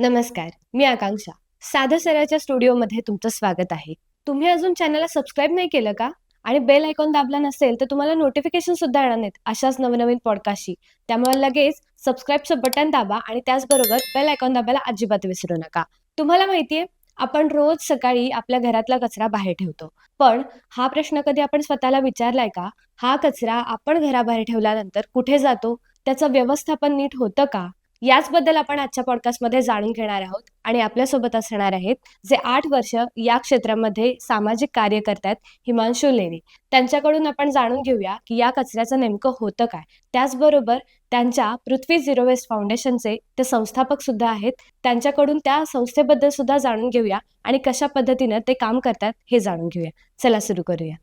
नमस्कार, मी आकांक्षा. साधं सराच्या स्टुडिओमध्ये तुमचं स्वागत आहे. तुम्ही अजून चॅनलला सबस्क्राईब नाही केलं का? आणि बेल आयकॉन दाबला नसेल तर तुम्हाला नोटिफिकेशन सुद्धा येणार नाहीत अशाच नवनवीन पॉडकास्टची. त्यामुळे लगेच सबस्क्राईबचं बटन दाबा आणि त्याचबरोबर बेल आयकॉन दाबायला अजिबात विसरू नका. तुम्हाला माहितीये, आपण रोज सकाळी आपल्या घरातला कचरा बाहेर ठेवतो. पण हा प्रश्न कधी आपण स्वतःला विचारलाय का? हा कचरा आपण घराबाहेर ठेवल्यानंतर कुठे जातो? त्याचं व्यवस्थापन नीट होतं का? याचबद्दल आपण आजच्या पॉडकास्टमध्ये जाणून घेणार आहोत आणि आपल्यासोबत असणार आहेत जे 8 वर्ष या क्षेत्रामध्ये सामाजिक कार्य करतात, हिमांशू लेरे. त्यांच्याकडून आपण जाणून घेऊया की या कचऱ्याचं नेमकं होतं काय. त्याचबरोबर त्यांच्या पृथ्वी झिरो वेस्ट फाउंडेशनचे ते संस्थापक सुद्धा आहेत. त्यांच्याकडून त्या संस्थेबद्दल सुद्धा जाणून घेऊया आणि कशा पद्धतीनं ते काम करतात हे जाणून घेऊया. चला सुरू करूया.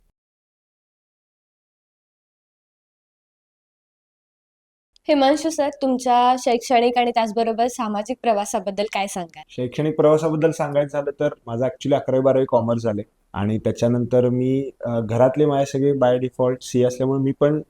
हिमांशू सर, तुमच्या शैक्षणिक आणि त्याचबरोबर सामाजिक प्रवासाबद्दल काय सांगाल? शैक्षणिक प्रवासाबद्दल सांगायचं झालं तर माझं ऍक्च्युली 11वी-12वी कॉमर्स झाले आणि त्याच्यानंतर मी घरातले माझे सगळे बाय डिफॉल्ट सी असल्यामुळे मी पण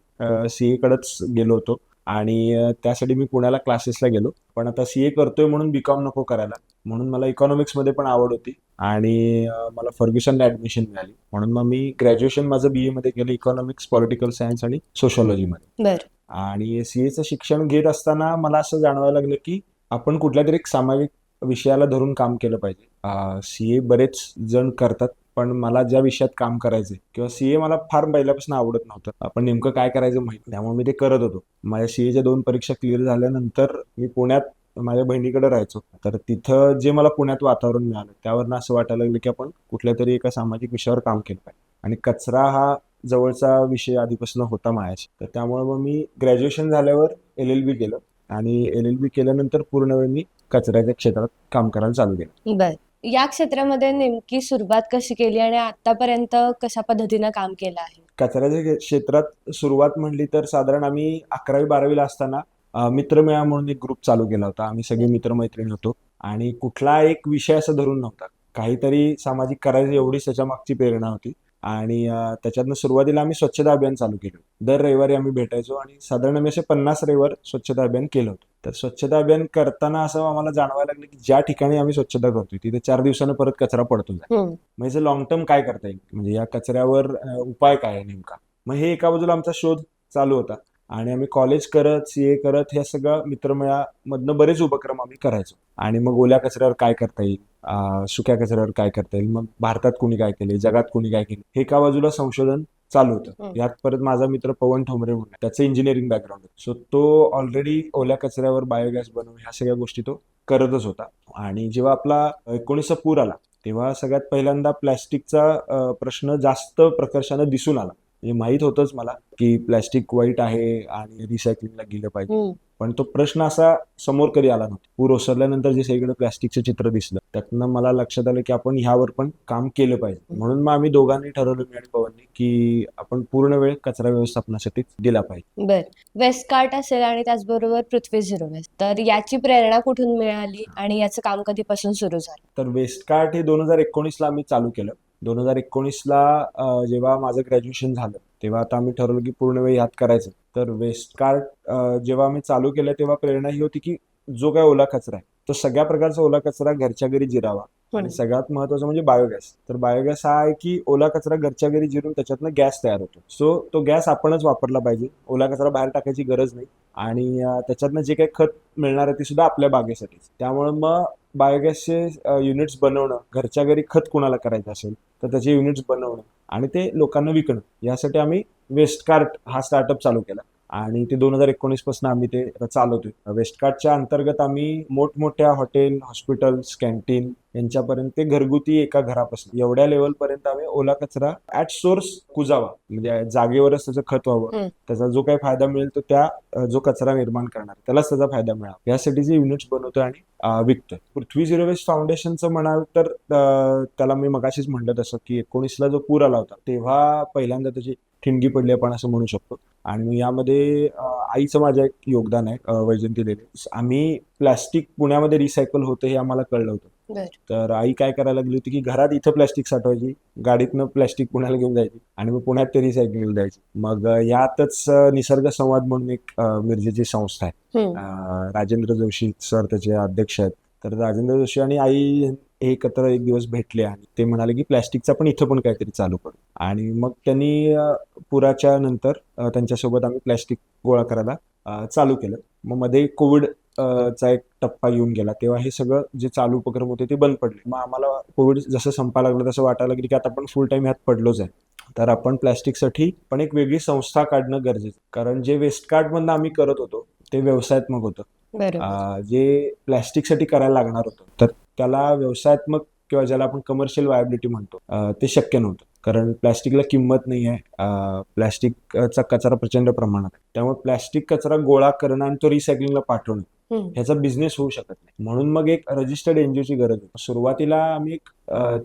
सी कडेच गेलो होतो आणि त्यासाठी मी पुण्याला क्लासेसला गेलो. पण आता सीए करतोय म्हणून बीकॉम नको करायला, म्हणून मला इकॉनॉमिक्स मध्ये पण आवड होती आणि मला फर्ग्युसनला ऍडमिशन मिळाली, म्हणून मग मी ग्रॅज्युएशन माझं बीए मध्ये केलं, इकॉनॉमिक्स, पॉलिटिकल सायन्स आणि सोशॉलॉजी मध्ये. बर. आणि सीएचं शिक्षण घेत असताना मला असं जाणवायला लागलं की आपण कुठल्या तरी एक सामाजिक विषयाला धरून काम केलं पाहिजे. सीए बरेच जण करतात, पण मला ज्या विषयात काम करायचंय किंवा सीए मला फार पहिल्यापासून आवडत नव्हतं, आपण नेमकं काय करायचं माहिती, त्यामुळे मी ते करत होतो. माझ्या सीएच्या 2 परीक्षा क्लिअर झाल्यानंतर मी पुण्यात माझ्या बहिणीकडे राहायचो. तर तिथं जे मला पुण्यात वातावरण मिळालं त्यावरनं असं वाटायला लागलं की आपण कुठल्या तरी एका सामाजिक विषयावर काम केलं पाहिजे. आणि कचरा हा जवळचा विषय आधीपासून होता माझ्याशी, तर त्यामुळे मग मी ग्रॅज्युएशन झाल्यावर LLB केलं आणि LLB केल्यानंतर पूर्ण वेळ मी कचऱ्याच्या क्षेत्रात काम करायला चालू केलं. बर. या क्षेत्रामध्ये नेमकी सुरुवात कशी केली आणि आतापर्यंत कशा पद्धतीनं काम केलं आहे? कचऱ्याच्या क्षेत्रात सुरुवात म्हणली तर साधारण आम्ही 11वी-12वीला असताना मित्रमेळा म्हणून एक ग्रुप चालू केला होता. आम्ही सगळे मित्रमैत्रिणी होतो आणि कुठला एक विषय असं धरून नव्हता, काहीतरी सामाजिक करायचं एवढीच त्याच्या मागची प्रेरणा होती. आणि त्याच्यातनं सुरुवातीला आम्ही स्वच्छता अभियान चालू केलं. दर रविवारी आम्ही भेटायचो आणि साधारण आम्ही असे 50 रविवार स्वच्छता अभियान केलं होतं. तर स्वच्छता अभियान करताना असं आम्हाला जाणवायला लागलं की ज्या ठिकाणी आम्ही स्वच्छता करतोय तिथे 4 दिवसानं परत कचरा पडतो आहे. मग याचं लॉंग टर्म काय करता येईल, म्हणजे या कचऱ्यावर उपाय काय आहे नेमका. मग हे एका बाजूला आमचा शोध चालू होता आणि आम्ही कॉलेज करत, सीए करत, ह्या सगळं मित्रमेळामधनं बरेच उपक्रम आम्ही करायचो. आणि मग ओल्या कचऱ्यावर काय करता येईल, सुक्या कचऱ्यावर काय करता येईल, मग भारतात कोणी काय केले, जगात कोणी काय केले, हे एका बाजूला संशोधन चालू होतं. यात परत माझा मित्र पवन ठोंबरे म्हणून, त्याचं इंजिनिअरिंग बॅकग्राऊंड, सो तो ऑलरेडी ओल्या कचऱ्यावर बायोगॅस बनवून ह्या सगळ्या गोष्टी तो करतच होता. आणि जेव्हा आपला 19 पूर आला तेव्हा सगळ्यात पहिल्यांदा प्लॅस्टिकचा प्रश्न जास्त प्रकर्षानं दिसून आला. म्हणजे माहित होतंच मला की प्लॅस्टिक वाईट आहे आणि रिसायकलिंगला गेलं पाहिजे, पण तो प्रश्न असा समोर कधी आला नव्हता. पूर ओसरल्यानंतर जे सगळीकडे प्लॅस्टिकचं चित्र दिसलं त्यातनं मला लक्षात आलं की आपण ह्यावर पण काम केलं पाहिजे. म्हणून मग आम्ही दोघांनी ठरवलं, मी आणि पवननी, की आपण पूर्ण वेळ कचरा व्यवस्थापनासाठी दिला पाहिजे. बर. वेस्ट कार्ट असेल आणि त्याचबरोबर पृथ्वी झिरो वेस्ट, तर याची प्रेरणा कुठून मिळाली आणि याचं काम कधीपासून सुरू झालं? तर वेस्ट कार्ट हे 2019ला आम्ही चालू केलं. 2019ला जेव्हा माझं ग्रॅज्युएशन झालं तेव्हा आता आम्ही ठरवलं की पूर्ण वेळ ह्यात करायचं. तर वेस्ट कार्ट जेव्हा आम्ही चालू केलं तेव्हा प्रेरणा ही होती की जो काय ओला कचरा आहे तो सगळ्या प्रकारचा ओला कचरा घरच्या घरी जिरावा. आणि सगळ्यात महत्वाचं म्हणजे बायोगॅस. तर बायोगॅस हा आहे की ओला कचरा घरच्या घरी जिरून त्याच्यातनं गॅस तयार होतो. सो तो गॅस आपणच वापरला पाहिजे, ओला कचरा बाहेर टाकायची गरज नाही. आणि त्याच्यातनं जे काही खत मिळणार आहे ते सुद्धा आपल्या बागेसाठीच. त्यामुळे मग बायोगॅसचे युनिट्स बनवणं, घरच्या घरी खत कुणाला करायचं असेल तर त्याचे युनिट्स बनवणं आणि ते लोकांना विकणं, यासाठी आम्ही वेस्ट कार्ट हा स्टार्टअप चालू केला. आणि ते 2019 पासून आम्ही ते चालवतोय. वेस्ट कार्टच्या अंतर्गत आम्ही मोठमोठ्या हॉटेल, हॉस्पिटल्स, कॅन्टीन यांच्यापर्यंत ते घरगुती एका घरापासून एवढ्या लेवल पर्यंत आम्ही ओला कचरा ऍट सोर्स कुजावा, म्हणजे जागेवरच त्याचं खत व्हावं. त्याचा जो काही फायदा मिळेल तो त्या जो कचरा निर्माण करणार त्यालाच त्याचा फायदा मिळावा, यासाठी जे युनिट्स बनवतोय आणि विकतोय. पृथ्वी झिरो वेस्ट फाउंडेशनचं म्हणाल तर त्याला मी मगाशीच म्हटलं तसं की 19ला जो पूर आला होता तेव्हा पहिल्यांदा त्याची ठिणगी पडली आपण असं म्हणू शकतो. आणि यामध्ये आईचं माझं एक योगदान आहे, वैजंती लेले. आम्ही प्लॅस्टिक पुण्यामध्ये रिसायकल होतं हे आम्हाला कळलं होतं. तर आई काय करायला लागली होती की घरात इथं प्लॅस्टिक साठवायची, गाडीतनं प्लॅस्टिक पुण्याला घेऊन जायची आणि मग पुण्यात ते रिसायकलिंग द्यायची. मग यातच निसर्ग संवाद म्हणून एक मिरजेची संस्था आहे, राजेंद्र जोशी सर त्याचे अध्यक्ष आहेत. तर राजेंद्र जोशी आणि आई हे एकत्र एक दिवस भेटले आणि ते म्हणाले की प्लॅस्टिकचा पण इथं पण काहीतरी चालू करू. आणि मग त्यांनी पुराच्या नंतर त्यांच्यासोबत आम्ही प्लॅस्टिक गोळा करायला चालू केलं. मग मध्ये कोविड चा एक टप्पा येऊन गेला, तेव्हा हे सगळं जे चालू उपक्रम होते ते बंद पडले. मग आम्हाला कोविड जसं संपायला लागलं तसं वाटायला लागलं की आता आपण फुल टाइम ह्यात पडलोच आहे, तर आपण प्लॅस्टिकसाठी पण एक वेगळी संस्था काढणं गरजेचं. कारण जे वेस्ट कार्ड मधनं आम्ही करत होतो ते व्यवसायात्मक होतं. बरोबर. जे प्लॅस्टिकसाठी करायला लागणार होतं तर त्याला व्यवसायात्मक किंवा ज्याला आपण कमर्शियल वायबिलिटी म्हणतो ते शक्य नव्हतं. कारण प्लॅस्टिकला किंमत नाही आहे. प्लॅस्टिकचा कचरा प्रचंड प्रमाणात आहे. त्यामुळे प्लॅस्टिक कचरा गोळा करणं आणि तो रिसायकलिंगला पाठवणं ह्याचा बिझनेस होऊ शकत नाही. म्हणून मग एक रजिस्टर्ड एनजीओची गरज होती. सुरुवातीला आम्ही एक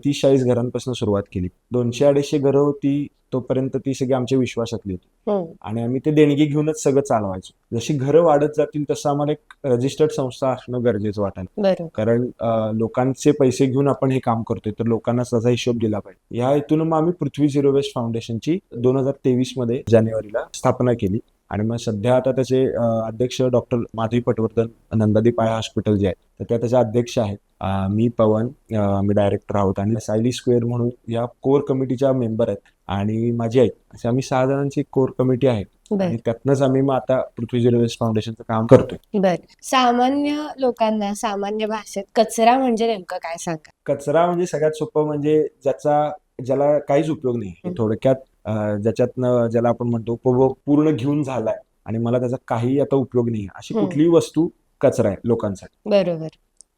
30-40 घरांपासून सुरुवात केली. 200-250 घरं होती तोपर्यंत ती सगळी आमच्या विश्वासातली होती आणि आम्ही ते देणगी घेऊनच सगळं चालवायचो. जशी घरं वाढत जातील तसं आम्हाला एक रजिस्टर्ड संस्था असणं गरजेचं वाटायला. बरोबर. कारण लोकांचे पैसे घेऊन आपण हे काम करतोय तर लोकांना त्याचा हिशोब दिला पाहिजे. या हेतून मग आम्ही पृथ्वी झिरो वेस्ट फाउंडेशनची 2023 मध्ये जानेवारीला स्थापना केली आणि मग सध्या आता त्याचे अध्यक्ष doctor Madhavi Patwardhan Nandadeep eye hospital जे आहे तर त्या त्याचे अध्यक्ष आहेत. मी पवन, मी डायरेक्टर आहोत आणि सायली स्क्वेअर म्हणून या कोर कमिटीच्या मेंबर आहेत आणि माझी आई, असे आम्ही 6 जणांची कोर कमिटी आहे आणि त्यातनंच आम्ही मग आता पृथ्वी झिरो वेस्ट फाउंडेशनचं काम करतोय. बर, सामान्य लोकांना सामान्य भाषेत कचरा म्हणजे नेमकं काय सांगा? कचरा म्हणजे सगळ्यात सोपं म्हणजे ज्याला काहीच उपयोग नाही, थोडक्यात ज्याच्यातनं ज्याला आपण म्हणतो उपभोग पूर्ण घेऊन झालाय आणि मला त्याचा काही आता उपयोग नाही, अशी कुठलीही वस्तू कचरा आहे लोकांसाठी. बरोबर.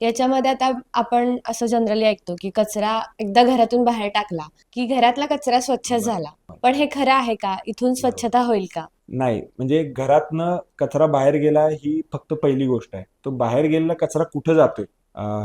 याच्यामध्ये आता आपण असं जनरली ऐकतो की कचरा एकदा घरातून बाहेर टाकला की घरातला कचरा स्वच्छ झाला, पण हे खरं आहे का? इथून स्वच्छता होईल का? नाही, म्हणजे घरातनं कचरा बाहेर गेला ही फक्त पहिली गोष्ट आहे. तो बाहेर गेलेला कचरा कुठे जातोय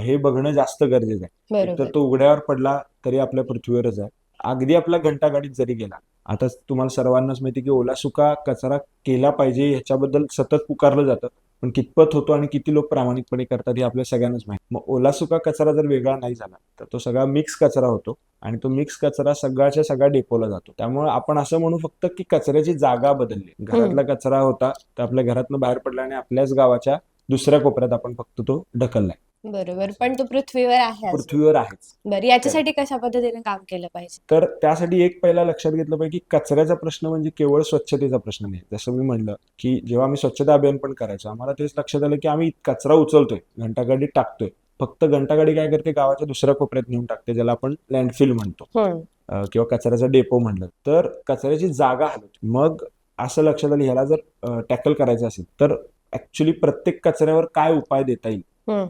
हे बघणं जास्त गरजेचं आहे. तर तो उघड्यावर पडला तरी आपल्या पृथ्वीवरच आहे. अगदी आपला घंटागाडीत जरी गेला, आता तुम्हाला सर्वांनाच माहिती की ओला सुका कचरा केला पाहिजे ह्याच्याबद्दल सतत पुकारलं जातं, पण कितपत होतो आणि किती लोक प्रामाणिकपणे करतात हे आपल्या सगळ्यांनाच माहिती. मग ओला सुका कचरा जर वेगळा नाही झाला तर तो सगळा मिक्स कचरा होतो आणि तो मिक्स कचरा सगळ्याच्या सगळा डेपोला जातो. त्यामुळे आपण असं म्हणू फक्त की कचऱ्याची जागा बदलली. घरातला कचरा होता तर आपल्या घरातनं बाहेर पडला आणि आपल्याच गावाच्या दुसऱ्या कोपऱ्यात आपण फक्त तो ढकललाय. बरोबर, पण तो पृथ्वीवर आहे अजून. पृथ्वीवर आहेच. बरं, याच्यासाठी कशा पद्धतीने काम केलं पाहिजे? तर त्यासाठी एक पहिला लक्षात घेतलं पाहिजे की कचऱ्याचा प्रश्न म्हणजे केवळ स्वच्छतेचा प्रश्न नाही. जसं मी म्हणलं की जेव्हा आम्ही स्वच्छता अभियान पण करायचो आम्हाला तेच लक्षात आलं की आम्ही कचरा उचलतोय, घंटागाडीत टाकतोय, फक्त घंटागाडी काय करते गावाच्या दुसऱ्या कोपऱ्यात नेऊन टाकते, ज्याला आपण लँडफिल म्हणतो किंवा कचऱ्याचा डेपो म्हणलं, तर कचऱ्याची जागा हलवते. मग असं लक्षात आलं ह्याला जर टॅकल करायचं असेल तर ऍक्च्युली प्रत्येक कचऱ्यावर काय उपाय देता येईल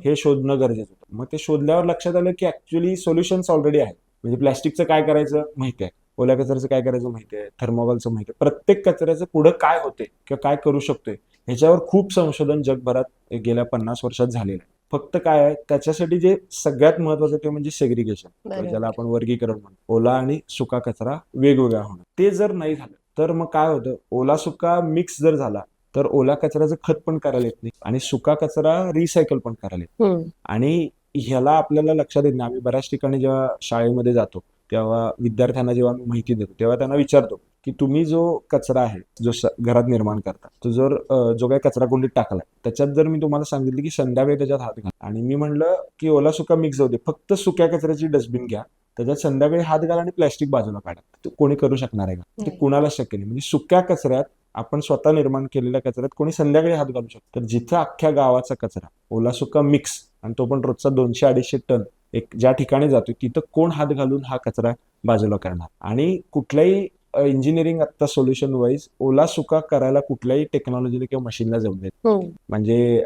हे शोधणं गरजेचं होतं. मग ते शोधल्यावर लक्षात आलं की ऍक्च्युली सोल्युशन्स ऑलरेडी आहेत. म्हणजे प्लॅस्टिकचं काय करायचं माहिती आहे, ओल्या कचऱ्याचं काय करायचं माहिती आहे, थर्मोकॉलचं माहिती आहे. प्रत्येक कचऱ्याचं पुढं काय होते किंवा काय करू शकतोय ह्याच्यावर खूप संशोधन जगभरात गेल्या 50 वर्षात झालेलं आहे. फक्त काय आहे त्याच्यासाठी जे सगळ्यात महत्वाचं ते म्हणजे सेग्रिगेशन, ज्याला आपण वर्गीकरण म्हणतो. ओला आणि सुका कचरा वेगवेगळा होणं. ते जर नाही झालं तर मग काय होतं, ओला सुका मिक्स जर झाला तर ओला कचऱ्याचं खत पण करायला येत नाही आणि सुका कचरा रिसायकल पण करायला येत नाही. आणि ह्याला आपल्याला लक्षात येत नाही. आम्ही बऱ्याच ठिकाणी जेव्हा शाळेमध्ये जातो तेव्हा विद्यार्थ्यांना जेव्हा आम्ही माहिती देतो तेव्हा त्यांना विचारतो की तुम्ही जो कचरा आहे जो घरात निर्माण करता तो जर जो काही कचरा कुंडीत टाकलाय त्याच्यात जर मी तुम्हाला सांगितलं की संध्याकाळी त्याच्यात हात घाला आणि मी म्हणलं की ओला सुका मिक्स होते, फक्त सुक्या कचऱ्याची डस्टबिन घ्या, त्याच्यात संध्याकाळी हात घाला आणि प्लॅस्टिक बाजूला काढा, तो कोणी करू शकणार आहे का? ते कुणाला शक्य नाही. म्हणजे सुक्या कचऱ्यात आपण स्वतः निर्माण केलेल्या कचऱ्यात कोणी संध्याकाळी हात घालू शकतो. तर जिथं अख्ख्या गावाचा कचरा ओला सुका मिक्स आणि तो पण रोजचा 200-250 टन एक ज्या ठिकाणी जातो तिथं कोण हात घालून हा कचरा बाजूला करणार? आणि कुठल्याही इंजिनिअरिंग आता सोल्युशन वाईज ओला सुका करायला कुठल्याही टेक्नॉलॉजीला किंवा मशीनला जमू देत. म्हणजे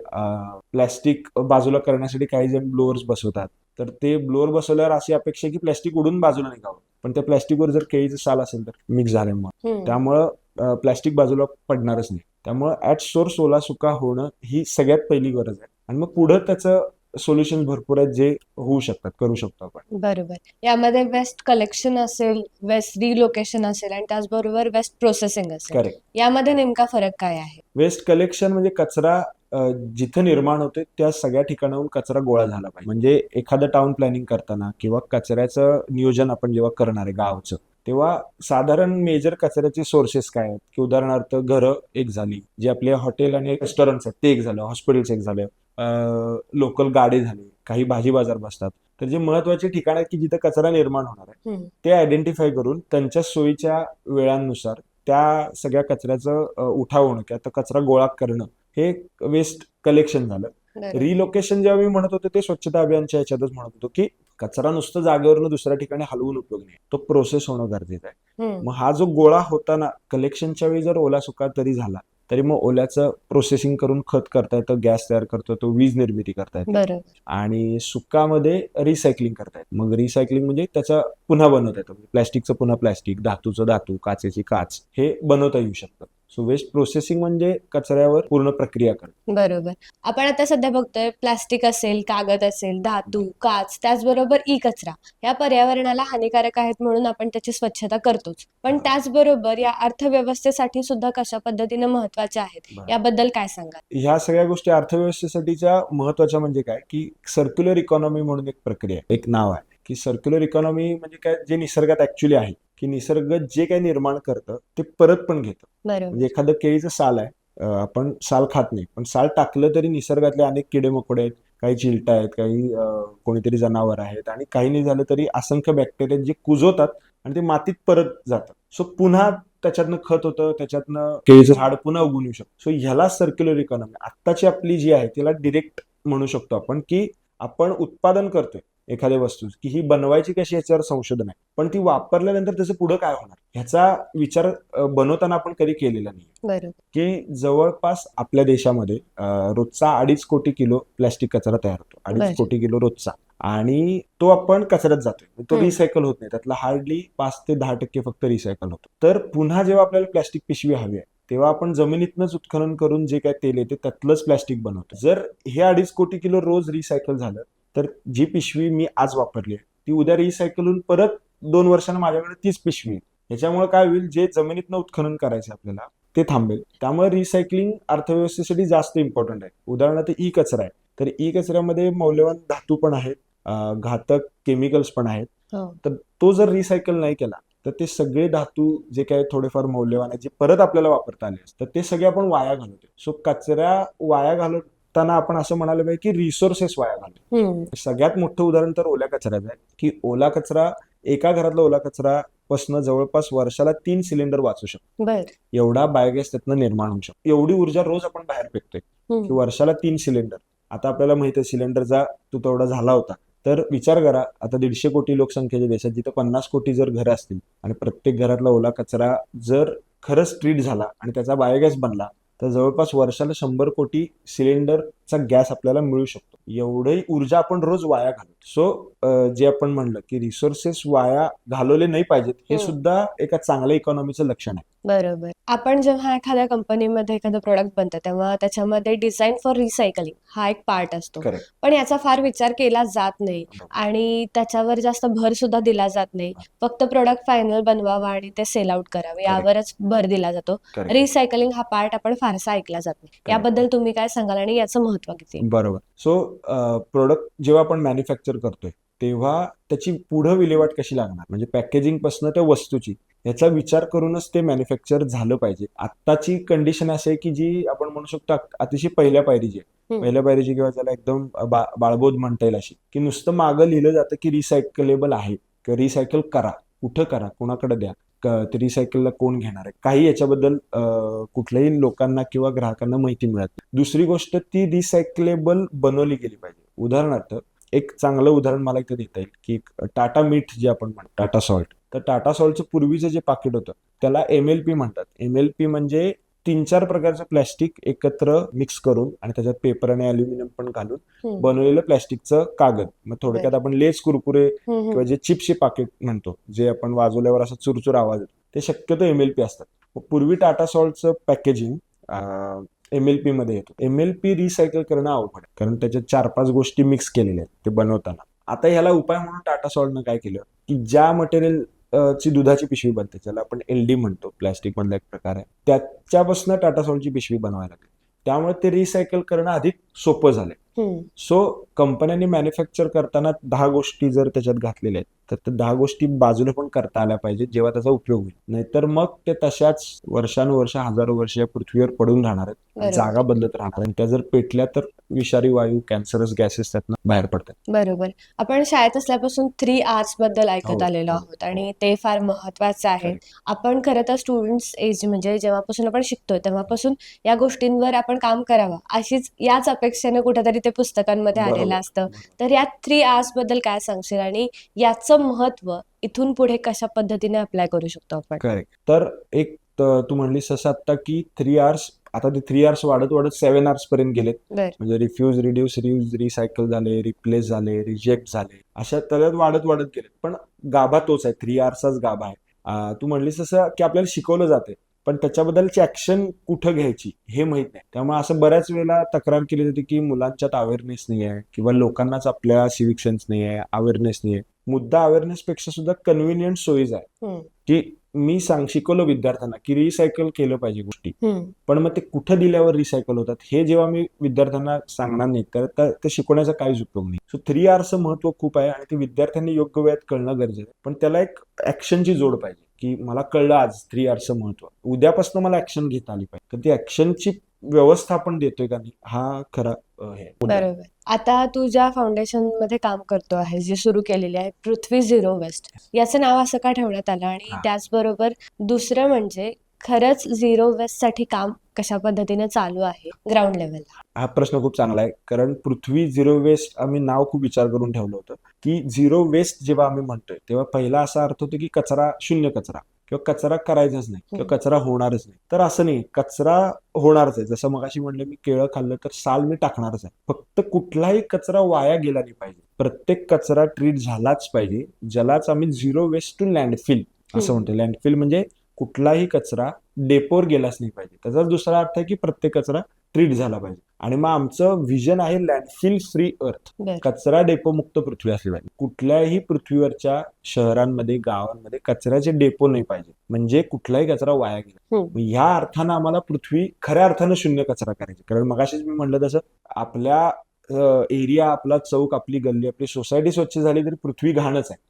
प्लॅस्टिक बाजूला करण्यासाठी काही जण ब्लोअर्स बसवतात, तर ते ब्लोअर बसवल्यावर अशी अपेक्षा की प्लॅस्टिक उडून बाजूला निघावं, पण त्या प्लॅस्टिकवर जर केळीचं साल असेल तर मिक्स झाल्यामुळे त्यामुळं प्लॅस्टिक बाजूला पडणारच नाही. त्यामुळे ऍट सोर्स ओला सुका होणं ही सगळ्यात पहिली गरज आहे आणि मग पुढे त्याचं सोल्युशन भरपूर आहेत जे होऊ शकतात, करू शकतो आपण. बरोबर. यामध्ये वेस्ट कलेक्शन असेल, वेस्ट रिलोकेशन असेल आणि त्याचबरोबर वेस्ट प्रोसेसिंग असेल. करेक्ट. यामध्ये नेमका फरक काय आहे? वेस्ट कलेक्शन म्हणजे कचरा जिथे निर्माण होते त्या सगळ्या ठिकाणाहून कचरा गोळा झाला पाहिजे. म्हणजे एखादं टाउन प्लॅनिंग करताना किंवा कचऱ्याचं नियोजन आपण जेव्हा करणार आहे गावचं, तेव्हा साधारण मेजर कचऱ्याचे सोर्सेस काय आहेत की उदाहरणार्थ घरं एक झाली, जे आपले हॉटेल आणि रेस्टॉरंट्स आहेत ते एक झालं, हॉस्पिटल्स एक झालं, लोकल गाडी झाली, काही भाजी बाजार बसतात. तर जे महत्वाचे ठिकाण आहेत की जिथे कचरा निर्माण होणार आहे हम्म. ते आयडेंटिफाय करून त्यांच्या सोयीच्या वेळांनुसार त्या सगळ्या कचऱ्याचं उठाव होणं किंवा तो कचरा गोळा करणं हे वेस्ट कलेक्शन झालं. बरोबर. रिलोकेशन जेव्हा मी म्हणत होतो ते स्वच्छता अभियानच्या ह्याच्यातच म्हणत होतो की कचरा नुसतं जागेवरनं दुसऱ्या ठिकाणी हलवून उपयोग नाही, तो प्रोसेस होणं गरजेचं आहे. हम्म. मग हा जो गोळा होताना कलेक्शनच्या वेळी जर ओला सुका तरी झाला तरी मग ओल्याचं प्रोसेसिंग करून खत करता येतं, गॅस तयार करता येतो, वीज निर्मिती करता येते बरोबर. आणि सुकामध्ये रिसायकलिंग करता येतं. मग रिसायकलिंग म्हणजे त्याचा पुन्हा बनवता येतं. प्लॅस्टिकचं पुन्हा प्लॅस्टिक, धातूचं धातू, काचेची काच हे बनवता येऊ शकतं. सो वेस्ट प्रोसेसिंग म्हणजे कचऱ्यावर पूर्ण प्रक्रिया करणं. बरोबर. आपण आता सध्या बघतोय प्लास्टिक असेल, कागद असेल, धातू, काच, त्याचबरोबर ई कचरा या पर्यावरणाला हानिकारक आहेत म्हणून आपण त्याची स्वच्छता करतोच. पण त्याचबरोबर या अर्थव्यवस्थेसाठी सुद्धा कशा पद्धतीने महत्वाच्या आहेत बरं. याबद्दल काय सांगाल? ह्या सगळ्या गोष्टी अर्थव्यवस्थेसाठीच्या महत्वाच्या म्हणजे काय की सर्क्युलर इकॉनॉमी म्हणून एक प्रक्रिया आहे, एक नाव आहे की सर्क्युलर इकॉनॉमी म्हणजे काय, जे निसर्गात ऍक्च्युली आहे की निसर्ग जे काही निर्माण करतं ते परत पण घेतं. बरोबर. म्हणजे एखादं केळीचं साल आहे, आपण साल खात नाही पण साल टाकलं तरी निसर्गातले अनेक किडे मकोडे आहेत, काही चिलटा आहेत, काही कोणीतरी जनावर आहेत आणि काही नाही झालं तरी असंख्य बॅक्टेरिया जे कुजवतात आणि ते मातीत परत जातात. सो पुन्हा त्याच्यातनं खत होतं, त्याच्यातनं केळीचं झाड पुन्हा उगवून येऊ शकतं. सो ह्याला सर्क्युलर इकॉनॉमी आत्ताची आपली जी आहे तिला डिरेक्ट म्हणू शकतो आपण की आपण उत्पादन करतोय एखाद्या वस्तू की ही बनवायची कशी याच्यावर संशोधन आहे, पण ती वापरल्यानंतर त्याचं पुढं काय होणार ह्याचा विचार बनवताना आपण कधी केलेला नाही. बरोबर. की जवळपास आपल्या देशामध्ये रोजचा 2.5 कोटी किलो प्लॅस्टिक कचरा तयार होतो, 2.5 बरं. कोटी किलो रोजचा, आणि तो आपण कचऱ्यात जातोय, तो रिसायकल होत नाही. त्यातला हार्डली 5 ते 10% फक्त रिसायकल होतो. तर पुन्हा जेव्हा आपल्याला प्लॅस्टिक पिशवी हवी आहे तेव्हा आपण जमिनीतनंच उत्खनन करून जे काय तेल येते त्यातलंच प्लॅस्टिक बनवतो. जर हे 2.5 कोटी किलो रोज रिसायकल झालं तर जी पिशवी मी आज वापरली आहे ती उद्या रिसायकल होऊन परत 2 वर्षांना माझ्याकडे तीच पिशवी आहे. ह्याच्यामुळे काय होईल, जे जमिनीतनं उत्खनन करायचं आपल्याला ते थांबेल. त्यामुळे रिसायकलिंग अर्थव्यवस्थेसाठी जास्त इम्पॉर्टंट आहे. उदाहरणार्थ ई कचरा आहे, तर ई कचऱ्यामध्ये मौल्यवान धातू पण आहेत, घातक केमिकल्स पण आहेत. हो. तर तो जर रिसायकल नाही केला तर ते सगळे धातू जे काही थोडेफार मौल्यवान आहेत जे परत आपल्याला वापरता आले तर ते सगळे आपण वाया घालवतो. सो कचरा वाया घालवताना आपण असं म्हणायला पाहिजे की रिसोर्सेस वाया घालवतो. सगळ्यात मोठं उदाहरण तर ओल्या कचऱ्याचं आहे की ओला कचरा, एका घरातला ओला कचरा पासून जवळपास वर्षाला 3 सिलेंडर वाचू शकतो. बर. एवढा बायोगॅस त्यातनं निर्माण होऊ शकतो. एवढी ऊर्जा रोज आपण बाहेर फेकतोय की वर्षाला 3 सिलेंडर. आता आपल्याला माहिती आहे सिलेंडरचा तेवढा झाला होता. तर विचार करा, आता 150 कोटी लोकसंख्येच्या देशात जिथं 50 कोटी जर घरं असतील आणि प्रत्येक घरातला ओला कचरा जर खरंच ट्रीट झाला आणि त्याचा बायोगॅस बनला तर जवळपास वर्षाला 100 कोटी सिलेंडरचा गॅस आपल्याला मिळू शकतो. एवढी ऊर्जा आपण रोज वाया घालतो. सो जे आपण म्हणलं की रिसोर्सेस वाया घालवले नाही पाहिजेत हे सुद्धा एका चांगल्या इकॉनॉमीचं लक्षण आहे. बरोबर. आपण जेव्हा एखाद्या कंपनीमध्ये एखादं प्रोडक्ट बनतं तेव्हा त्याच्यामध्ये डिझाईन फॉर रिसायकलिंग हा एक पार्ट असतो. करेक्ट. पण याचा फार विचार केला जात नाही आणि त्याच्यावर जास्त भर सुद्धा दिला जात नाही. फक्त प्रोडक्ट फायनल बनवावा आणि ते सेल आउट करावे यावरच भर दिला जातो. रिसायकलिंग हा पार्ट आपण फारसा ऐकला जात नाही. याबद्दल तुम्ही काय सांगाल आणि याचं महत्व किती? बरोबर. सो प्रोडक्ट जेव्हा आपण मॅन्युफॅक्चर करतोय तेव्हा त्याची पुढं विल्हेवाट कशी लागणार, म्हणजे पॅकेजिंग पासून त्या वस्तूची याचा विचार करूनच ते मॅन्युफॅक्चर झालं पाहिजे. आत्ताची कंडिशन अशी आहे की जी आपण म्हणू शकतो अतिशय पहिल्या पायरीची आहे. पहिल्या पायरीची किंवा त्याला एकदम बाळबोध म्हणता येईल अशी की नुसतं मागं लिहिलं जातं की रिसायकलेबल आहे किंवा रिसायकल करा, कुठं करा, कोणाकडे द्या, ते रिसायकलला कोण घेणार आहे, काही याच्याबद्दल कुठल्याही लोकांना किंवा ग्राहकांना माहिती मिळत नाही. दुसरी गोष्ट, ती रिसायकलेबल बनवली गेली पाहिजे. उदाहरणार्थ एक चांगलं उदाहरण मला इथे देता येईल की टाटा मीठ जे आपण म्हणतो, टाटा सॉल्ट, तर टाटा सॉल्टचं पूर्वीचं जे पाकिट होतं त्याला MLP म्हणतात. MLP म्हणजे 3-4 प्रकारचं प्लॅस्टिक एकत्र मिक्स करून आणि त्याच्यात पेपर आणि अल्युमिनियम पण घालून बनवलेलं प्लॅस्टिकचं कागद. मग थोडक्यात आपण लेस, कुरकुरे किंवा जे चिप्सचे पाकिट म्हणतो जे आपण वाजवल्यावर असा चुरचुर आवाज येतो ते शक्यतो MLP असतात. पूर्वी टाटा सॉल्टचं पॅकेजिंग MLP मध्ये येतो. MLP रिसायकल करणं अवघड आहे कारण त्याच्यात 4-5 गोष्टी मिक्स केलेल्या आहेत ते बनवताना. आता ह्याला उपाय म्हणून टाटा सॉल्टनं काय केलं की ज्या मटेरियल ची दुधाची पिशवी बनते ज्याला आपण LD म्हणतो, प्लॅस्टिक मधला एक प्रकार आहे, त्याच्यापासून टाटा सॉल्टची पिशवी बनवायला लागली. त्यामुळे ते रिसायकल करणं अधिक सोपं झालंय. हम्म. सो कंपन्यांनी मॅन्युफॅक्चर करताना 10 गोष्टी जर त्याच्यात घातलेल्या आहेत तर त्या 10 गोष्टी बाजूला पण करता आल्या पाहिजेत जेव्हा त्याचा उपयोग होईल. नाहीतर मग ते तशाच वर्षानुवर्ष हजारो वर्ष या पृथ्वीवर पडून राहणार आहेत, बरोबर. जागा बदलत राहणार आणि त्या जर पेटल्या तर विषारी वायू, कॅन्सरस गॅसेस त्यातनं बाहेर पडतात. बरोबर. आपण शाळेत असल्यापासून 3 Rs बद्दल ऐकत हो, आलेलो हो, आहोत हो. आणि ते फार महत्वाचं आहे. Correct. आपण खरं तर स्टुडंट्स एज म्हणजे जेव्हापासून आपण शिकतोय तेव्हापासून या गोष्टींवर आपण काम करावं अशीच याच अपेक्षेने कुठेतरी ते पुस्तकांमध्ये आलेलं बरोबर, असतं. बरोबर. तर या 3 Rs बद्दल काय सांगशील आणि याचं महत्व इथून पुढे कशा पद्धतीने अप्लाय करू शकतो आपण? करेक्ट. तर एक तू म्हणलीस तसं आता की 3 आवर्स, आता ते 3 आवर्स वाढत वाढत 7 आवर्स पर्यंत गेलेत. बर. म्हणजे रिफ्यूज, रिड्यूस, रियूज, रिसायकल झाले, रिप्लेस झाले, रिजेक्ट झाले, अशा त्याच्यात वाढत वाढत गेलेत. पण गाभा तोच आहे, 3 आवर्सचाच गाभा आहे. तू म्हणलीस तसं की आपल्याला शिकवलं जाते पण त्याच्याबद्दलची ऍक्शन कुठं घ्यायची हे माहित नाही. त्यामुळे असं बऱ्याच वेळेला तक्रार केली जाते की मुलांच्यात अवेअरनेस नाही आहे किंवा लोकांनाच आपल्या सिविक सेन्स नाही आहे, अवेअरनेस नाही आहे. मुद्दा अवेअरनेस पेक्षा सुद्धा कन्व्हिनियंट सोयीज आहे की मी शिकवलं विद्यार्थ्यांना की रिसायकल केलं पाहिजे गोष्टी, पण मग ते कुठं दिल्यावर रिसायकल होतात हे जेव्हा मी विद्यार्थ्यांना सांगणार नाही तर ते शिकवण्याचा काहीच उपयोग नाही. सो 3 आरचं महत्व खूप आहे आणि ते विद्यार्थ्यांनी योग्य वेळात कळणं गरजेचं आहे. पण त्याला एक ऍक्शनची जोड पाहिजे की मला कळलं आज 3 आरचं महत्व, उद्यापासून मला ऍक्शन घेता आली पाहिजे. तर ती ऍक्शनची व्यवस्था आपण देतोय का नाही हा खरा हे मुद्दा आहे. बरोबर. आता तू ज्या फाउंडेशन मध्ये काम करतो आहे, जी सुरू केलेली आहे पृथ्वी झिरो वेस्ट, याचं नाव असं का ठेवण्यात आलं आणि हा. त्याचबरोबर दुसरं म्हणजे खरंच झिरो वेस्ट साठी काम कशा पद्धतीने चालू आहे ग्राउंड लेवलला? हा प्रश्न खूप चांगला आहे, कारण पृथ्वी झिरो वेस्ट आम्ही नाव खूप विचार करून ठेवलं होतं की झिरो वेस्ट जेव्हा आम्ही म्हणतोय तेव्हा पहिला असा अर्थ होतो की कचरा, शून्य कचरा किंवा कचरा करायचाच नाही किंवा कचरा होणारच नाही. तर असं नाही, कचरा होणारच आहे. जसं मगाशी म्हणलं मी केळं खाल्लं तर साल मी टाकणारच आहे. फक्त कुठलाही कचरा वाया गेला नाही पाहिजे, प्रत्येक कचरा ट्रीट झालाच पाहिजे, ज्यालाच आम्ही झिरो वेस्ट टू लँडफिल असं म्हणतो. लँडफिल म्हणजे कुठलाही कचरा डेपोर गेलाच नाही पाहिजे. त्याचा दुसरा अर्थ आहे की प्रत्येक कचरा ट्रीट झाला पाहिजे. आणि मग आमचं विजन आहे लँडफिल फ्री अर्थ, कचरा डेपो मुक्त पृथ्वी असली पाहिजे. कुठल्याही पृथ्वीवरच्या शहरांमध्ये, गावांमध्ये कचऱ्याचे डेपो नाही पाहिजे, म्हणजे कुठलाही कचरा वाया गेला. ह्या अर्थानं आम्हाला पृथ्वी खऱ्या अर्थानं शून्य कचरा करायची. कारण मगाशीच मी म्हणलं तसं आपल्या एरिया, आपला चौक, आपली गल्ली, आपली सोसायटी स्वच्छ झाली तरी पृथ्वी घाणच आहे.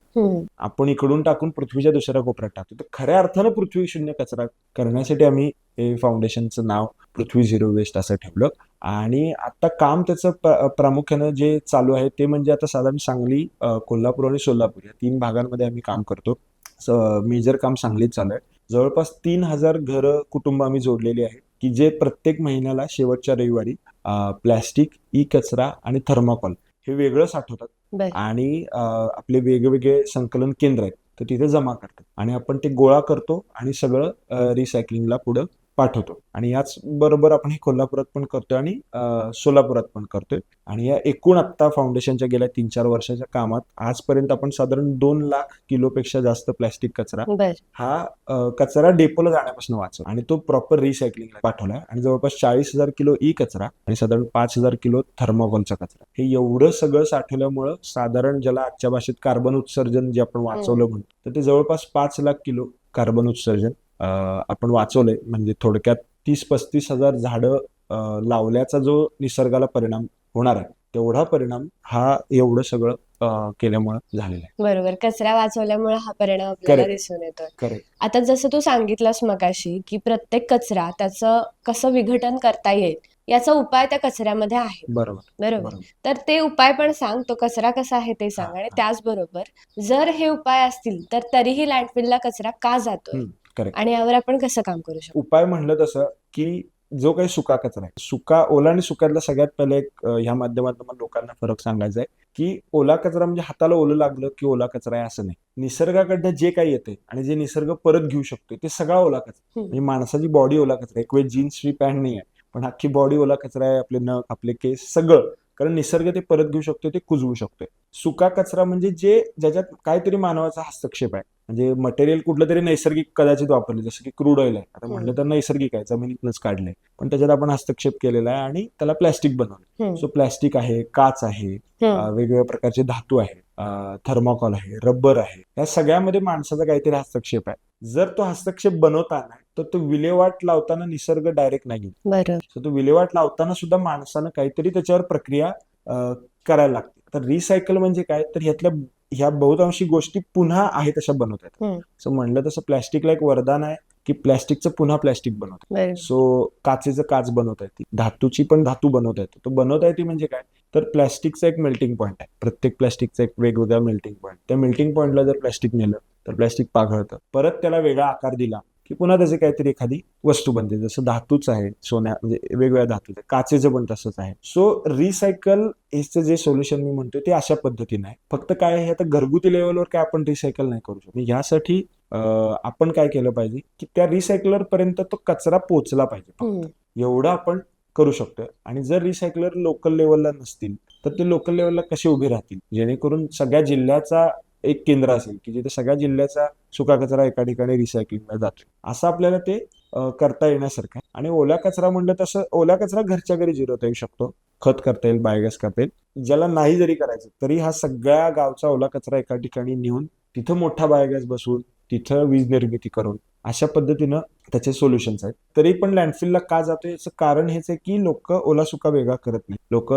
आपण इकडून टाकून पृथ्वीच्या दुसऱ्या कोपऱ्यात टाकतो. तर खऱ्या अर्थानं पृथ्वी शून्य कचरा करण्यासाठी आम्ही हे फाउंडेशनचं नाव पृथ्वी झिरो वेस्ट असं ठेवलं. आणि आता काम त्याचं प्रामुख्यानं जे चालू आहे ते म्हणजे आता साधारण सांगली, कोल्हापूर आणि सोलापूर या 3 भागांमध्ये आम्ही काम करतो. मेजर काम सांगलीत चालू आहे. जवळपास 3,000 घरं, कुटुंब आम्ही जोडलेली आहेत की जे प्रत्येक महिन्याला शेवटच्या रविवारी प्लॅस्टिक, ई कचरा आणि थर्माकोल हे वेगळं साठवतात आणि आपले वेगवेगळे संकलन केंद्र आहेत तर तिथे जमा करतात आणि आपण ते गोळा करतो आणि सगळं रिसायकलिंगला पुढं पाठवतो. आणि याच बरोबर आपण हे कोल्हापुरात पण करतोय आणि सोलापुरात पण करतोय. आणि या एकूण आत्ता फाउंडेशनच्या गेल्या 3-4 वर्षाच्या कामात आजपर्यंत आपण साधारण 2 लाख किलोपेक्षा जास्त प्लॅस्टिक कचरा हा कचरा डेपोला जाण्यापासून वाचवला आणि तो प्रॉपर रिसायकलिंगला पाठवलाय. आणि जवळपास 40,000 किलो ई कचरा आणि साधारण 5,000 किलो थर्माकोलचा कचरा, हे एवढं सगळं साठवल्यामुळं साधारण ज्याला आजच्या भाषेत कार्बन उत्सर्जन जे आपण वाचवलं म्हणतो तर ते जवळपास 5 लाख किलो कार्बन उत्सर्जन आपण वाचवलंय. म्हणजे थोडक्यात 30-35 हजार झाडं लावल्याचा जो निसर्गाला परिणाम होणार आहे तेवढा परिणाम हा एवढं सगळं केल्यामुळे झालेला आहे. बरोबर. कचरा वाचवल्यामुळे हा परिणाम आपल्याला दिसून येतोय. आता जसं तू सांगितलंस मगाशी की प्रत्येक कचरा त्याचं कसं विघटन करता येईल याचा उपाय त्या कचऱ्यामध्ये आहे. बरोबर. तर ते उपाय पण सांग, तो कचरा कसा आहे ते सांग. आणि त्याचबरोबर जर हे उपाय असतील तर तरीही लँडफिलला कचरा का जातोय आणि यावर आपण कसं काम करू शकतो? उपाय म्हणलं तसं की जो काही सुका कचरा आहे, सुका, ओला आणि सुक्यातला सगळ्यात पहिले एक ह्या माध्यमातून लोकांना फरक सांगायचा आहे की ओला कचरा म्हणजे हाताला ओलं लागलं की ओला कचरा आहे असं नाही. निसर्गाकडनं जे काही येते आणि जे निसर्ग परत घेऊ शकतो ते सगळा ओला कचरा. म्हणजे माणसाची बॉडी ओला कचरा, एक वेळ जीन्स पॅन्ट नाही आहे पण अख्खी बॉडी ओला कचरा आहे, आपले नख, आपले केस सगळं, कारण निसर्ग ते परत घेऊ शकतो, ते कुजवू शकतोय. सुका कचरा म्हणजे ज्याच्यात काहीतरी मानवाचा हस्तक्षेप आहे, म्हणजे मटेरियल कुठलं तरी नैसर्गिक कदाचित वापरले, जसं की क्रूड ऑइल आहे, आता म्हणलं तर नैसर्गिक आहे, जमिनीतनंच काढलंय, पण त्याच्यात आपण हस्तक्षेप केलेला आहे आणि त्याला प्लॅस्टिक बनवलं. सो प्लॅस्टिक आहे, काच आहे, वेगवेगळ्या प्रकारचे धातू आहे, थर्माकोल आहे, रबर आहे, या सगळ्यामध्ये माणसाचा काहीतरी हस्तक्षेप आहे. जर तो हस्तक्षेप बनवताना तर तो विल्हेवाट लावताना निसर्ग डायरेक्ट नाही घेत. बरोबर. सो तो विल्हेवाट लावताना सुद्धा माणसानं काहीतरी त्याच्यावर प्रक्रिया करायला लागते. तर रिसायकल म्हणजे काय, तर ह्या बहुतांशी गोष्टी पुन्हा आहे तशा बनवता येतात. हम्म. सो म्हणलं तसं प्लॅस्टिकला एक वरदान आहे की प्लॅस्टिकचं पुन्हा प्लॅस्टिक बनवतात. बरोबर. सो काचेचं काच बनवता येते, धातूची पण धातू बनवता येते. तो बनवता येते म्हणजे काय, तर प्लॅस्टिकचा एक मेल्टिंग पॉईंट आहे. प्रत्येक प्लॅस्टिकचा एक वेगवेगळा मेल्टिंग पॉईंट. त्या मेल्टिंग पॉईंटला जर प्लॅस्टिक नेलं तर प्लॅस्टिक पाघळतं. परत त्याला वेगळा आकार दिला की पुन्हा त्याची काहीतरी एखादी वस्तू बनते. जसं धातूच आहे, सोन्या म्हणजे वेगवेगळ्या धातूचं, काचेचं पण तसंच आहे. सो रिसायकल हेचं जे सोल्युशन मी म्हणतोय ते अशा पद्धतीने आहे. फक्त काय आहे, आता घरगुती लेवलवर काय आपण रिसायकल नाही करू शकतो. यासाठी आपण काय केलं पाहिजे की त्या रिसायकलर पर्यंत तो कचरा पोहोचला पाहिजे. फक्त एवढं आपण करू शकतो. आणि जर रिसायकलर लोकल लेवलला नसतील तर ते लोकल लेवलला कसे उभे राहतील, जेणेकरून सगळ्या जिल्ह्याचा एक केंद्र असेल की जिथे सगळ्या जिल्ह्याचा सुका कचरा एका ठिकाणी रिसायकलिंगला जातो. असं आपल्याला ते करता येण्यासारखं आहे. आणि ओला कचरा म्हणलं तसं ओला कचरा घरच्या घरी जिरवता येऊ शकतो. खत करता येईल, बायोगॅस करता येईल. ज्याला नाही जरी करायचं तरी हा सगळ्या गावचा ओला कचरा एका ठिकाणी नेऊन तिथं मोठा बायोगॅस बसवून तिथं वीज निर्मिती करून अशा पद्धतीनं त्याचे सोल्युशन्स आहेत. तरी पण लँडफिलला का जातोय याचं कारण हेच आहे की लोक ओला सुका वेगळा करत नाही. लोक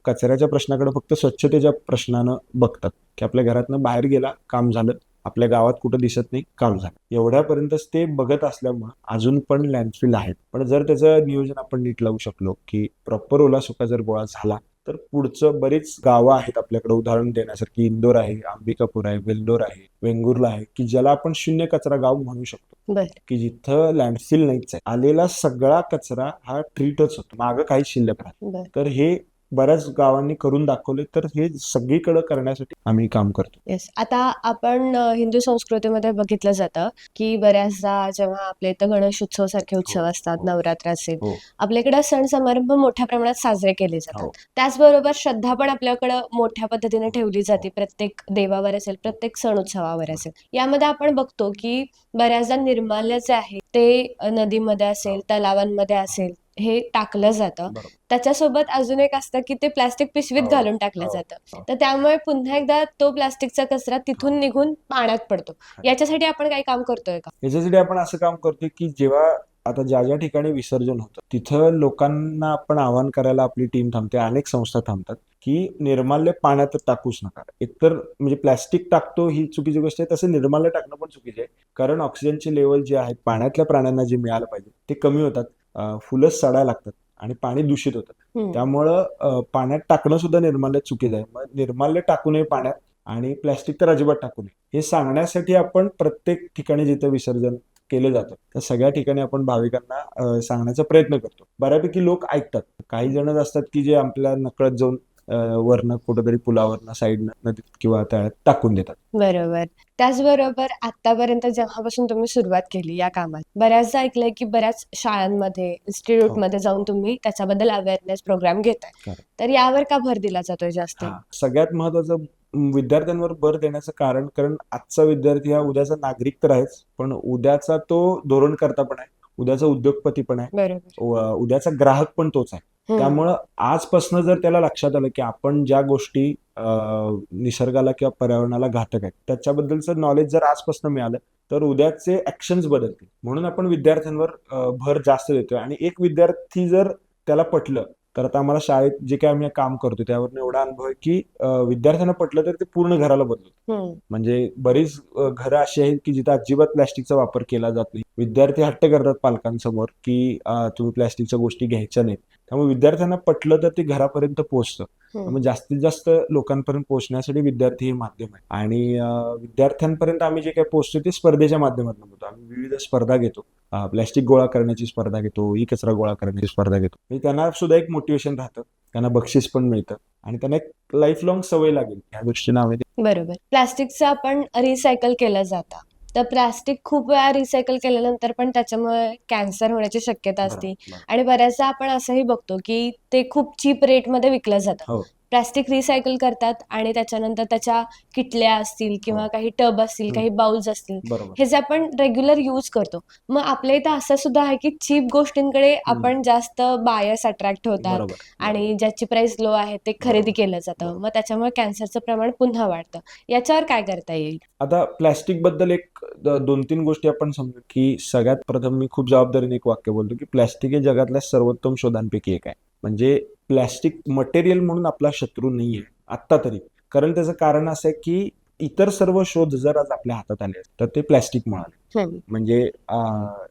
कचऱ्याच्या प्रश्नाकडे फक्त स्वच्छतेच्या प्रश्नानं बघतात की आपल्या घरातनं बाहेर गेला काम झालं, आपल्या गावात कुठं दिसत नाही काम झालं, एवढ्यापर्यंतच ते बघत असल्यामुळे अजून पण लँडफिल आहेत. पण जर त्याचं नियोजन आपण नीट लावू शकलो की प्रॉपर ओला सुका जर गोळा झाला तर पुढचं बरीच गावं आहेत आपल्याकडे उदाहरण देण्यासारखी. इंदोर आहे, अंबिकापूर आहे, वेल्लोर आहे, वेंगुर्ला आहे की ज्याला आपण शून्य कचरा गाव म्हणू शकतो. की जिथं लँडफिल नाहीच आहे. आलेला सगळा कचरा हा ट्रीटच होतो, मागं काही शिल्लक राहत. तर हे बऱ्याच गावांनी करून दाखवले. तर हे सगळीकडे करण्यासाठी आम्ही काम करतो. येस. आता आपण हिंदू संस्कृतीमध्ये बघितलं जातं की बऱ्याचदा जेव्हा आपल्या इथं गणेशोत्सव सारखे उत्सव असतात, नवरात्र असेल, आपल्याकडे सण समारंभ मोठ्या प्रमाणात साजरे केले जातात. त्याचबरोबर श्रद्धा पण आपल्याकडं मोठ्या पद्धतीने ठेवली जाते, प्रत्येक देवावर असेल, प्रत्येक सण उत्सवावर असेल. यामध्ये आपण बघतो की बऱ्याचदा निर्माल्य जे आहे ते नदीमध्ये असेल, तलावांमध्ये असेल, हे टाकलं जातं. त्याच्यासोबत अजून एक असतं की ते प्लास्टिक पिशवीत घालून टाकलं जातं. तर त्यामुळे पुन्हा एकदा तो प्लास्टिकचा कचरा तिथून निघून पाण्यात पडतो. याच्यासाठी आपण काही काम करतोय का? याच्यासाठी आपण असं काम करतोय की जेव्हा आता ज्या ठिकाणी विसर्जन होतं तिथं लोकांना आपण आवाहन करायला आपली टीम थांबते, अनेक संस्था थांबतात की निर्माल्य पाण्यात टाकूच नका. एकतर म्हणजे प्लॅस्टिक टाकतो ही चुकीची गोष्ट आहे, तसं निर्माल्य टाकणं पण चुकीचं आहे. कारण ऑक्सिजनचे लेवल जे आहेत पाण्यातल्या प्राण्यांना जे मिळालं पाहिजे ते कमी होतात, फुलंच सडायला लागतात आणि पाणी दूषित होतं. त्यामुळं पाण्यात टाकणं सुद्धा निर्माल्य चुकीचं आहे. मग निर्माल्य टाकू नये पाण्यात आणि प्लॅस्टिक तर अजिबात टाकू नये हे सांगण्यासाठी आपण प्रत्येक ठिकाणी जिथं विसर्जन केलं जातं त्या सगळ्या ठिकाणी आपण भाविकांना सांगण्याचा प्रयत्न करतो. बऱ्यापैकी लोक ऐकतात. काही जणच असतात की जे आपल्या नकळत जाऊन वरनं कुठेतरी पुलावरनं साईडनं नदीत किंवा तळ्यात टाकून देतात. बरोबर. त्याचबरोबर आतापर्यंत जेव्हापासून तुम्ही सुरुवात केली या कामात, बऱ्याचदा ऐकलंय की बऱ्याच शाळांमध्ये, इन्स्टिट्यूटमध्ये जाऊन तुम्ही त्याच्याबद्दल अवेअरनेस प्रोग्राम घेताय. तर यावर का भर दिला जातोय जास्त? सगळ्यात महत्वाचं विद्यार्थ्यांवर भर देण्याचं कारण आजचा विद्यार्थी हा उद्याचा नागरिक तर आहेच, पण उद्याचा तो धोरणकर्ता पण आहे, उद्याचा उद्योगपती पण आहे, उद्याचा ग्राहक पण तोच आहे. त्यामुळं आजपासून जर त्याला लक्षात आलं की आपण ज्या गोष्टी निसर्गाला किंवा पर्यावरणाला घातक आहेत त्याच्याबद्दलचं नॉलेज जर आजपासून मिळालं तर उद्याचे ऍक्शन्स बदलतील. म्हणून आपण विद्यार्थ्यांवर भर जास्त देतोय. आणि एक विद्यार्थी जर त्याला पटलं तर आता आम्हाला शाळेत जे काही आम्ही काम करतो त्यावर एवढा अनुभव आहे की विद्यार्थ्यांना पटलं तर ते पूर्ण घराला बदलतो. म्हणजे बरीच घरं अशी आहेत की जिथे अजिबात प्लॅस्टिकचा वापर केला जात नाही. विद्यार्थी हट्ट करतात पालकांसमोर की तुम्ही प्लॅस्टिकच्या गोष्टी घ्यायच्या नाहीत. त्यामुळे विद्यार्थ्यांना पटलं तर ते घरापर्यंत पोहोचतं. त्यामुळे जास्तीत जास्त लोकांपर्यंत पोहोचण्यासाठी विद्यार्थी हे माध्यम आहे. आणि विद्यार्थ्यांपर्यंत आम्ही जे काही पोहोचतो ते स्पर्धेच्या माध्यमातून होतो. आम्ही विविध स्पर्धा घेतो, प्लॅस्टिक गोळा करण्याची स्पर्धा घेतो, ई कचरा गोळा करण्याची स्पर्धा घेतो. म्हणजे त्यांना सुद्धा एक मोटिवेशन राहतं, त्यांना बक्षीस पण मिळतं आणि त्यांना एक लाईफ लॉंग सवय लागेल या दृष्टीने आम्ही. बरोबर. प्लास्टिकचं आपण रिसायकल केलं जातं, तर प्लास्टिक खूप वेळा रिसायकल केल्यानंतर पण त्याच्यामुळे कॅन्सर होण्याची शक्यता असते. आणि बऱ्याचदा आपण असंही बघतो की ते खूप चीप रेटमध्ये विकलं जातं. प्लास्टिक रिसायकल करतात आणि त्याच्यानंतर त्याच्या किटल्या असतील किंवा हो. काही टब असतील, हम्म. काही बाउल्स असतील, बरोबर. हे जे आपण रेग्युलर यूज करतो. मग आपल्या इथं असं सुद्धा आहे की चीप गोष्टींकडे आपण जास्त बायर्स अट्रॅक्ट होतात बरोबर. आणि ज्याची प्राइस लो आहे ते खरेदी बरोबर. केलं जातं. बरोबर. मग त्याच्यामुळे कॅन्सरचं प्रमाण पुन्हा वाढतं. याच्यावर काय करता येईल? आता प्लॅस्टिक बद्दल एक 2-3 गोष्टी आपण समजू की सगळ्यात प्रथम मी खूप जबाबदारीने एक वाक्य बोलतो की प्लॅस्टिक हे जगातल्या सर्वोत्तम शोधांपैकी एक आहे. म्हणजे प्लॅस्टिक मटेरियल म्हणून आपला शत्रू नाहीये आत्ता तरी. कारण त्याचं कारण असं आहे की इतर सर्व शोध जर आज आपल्या हातात आले तर ते प्लॅस्टिकमुळे आले. म्हणजे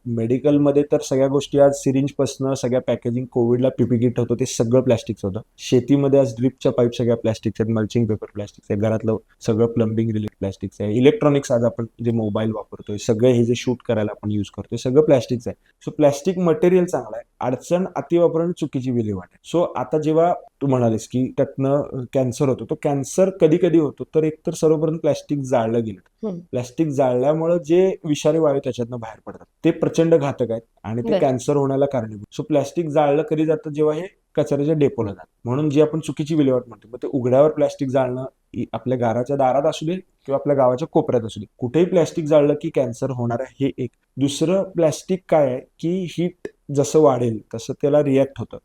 मेडिकलमध्ये तर सगळ्या गोष्टी आज सिरिंजपासनं सगळ्या पॅकेजिंग कोविडला पीपी किट होतं ते सगळं प्लॅस्टिकचं होतं. शेतीमध्ये आज ड्रिपच्या पाईप सगळ्या प्लॅस्टिकच्या आहेत, मल्चिंग पेपर प्लॅस्टिकचं आहे, घरातलं सगळं प्लंबिंग रिलेटेड प्लॅस्टिकचं आहे, इलेक्ट्रॉनिक्स आज आपण जे मोबाईल वापरतोय सगळे हे जे शूट करायला आपण यूज करतोय सगळं प्लॅस्टिकचं आहे. सो प्लॅस्टिक मटेरियल चांगलं आहे, अडचण अतिवापर आणि चुकीची विल्हेवाट आहे. सो आता जेव्हा तू म्हणालीस की त्यातनं कॅन्सर होतो, तो कॅन्सर कधी कधी होतो तर एकतर सर्वप्रथम प्लॅस्टिक जाळलं गेलं. प्लॅस्टिक जाळल्यामुळे जे विषारी वायू त्याच्यातनं बाहेर पडतात ते प्रचंड घातक आहेत आणि ते बरं. कॅन्सर होण्याला कारणीभूत. सो प्लॅस्टिक जाळलं कधी जातं जेव्हा हे कचऱ्याच्या डेपोला जातं. म्हणून जी आपण चुकीची विल्हेवाट म्हणतो मग ते उघड्यावर प्लॅस्टिक जाळणं आपल्या घराच्या दारात असू दे किंवा आपल्या गावाच्या कोपऱ्यात असू दे कुठेही प्लॅस्टिक जाळलं की कॅन्सर होणार आहे हे एक. दुसरं प्लॅस्टिक काय आहे की हीट जसं वाढेल तसं त्याला रिॲक्ट होतं.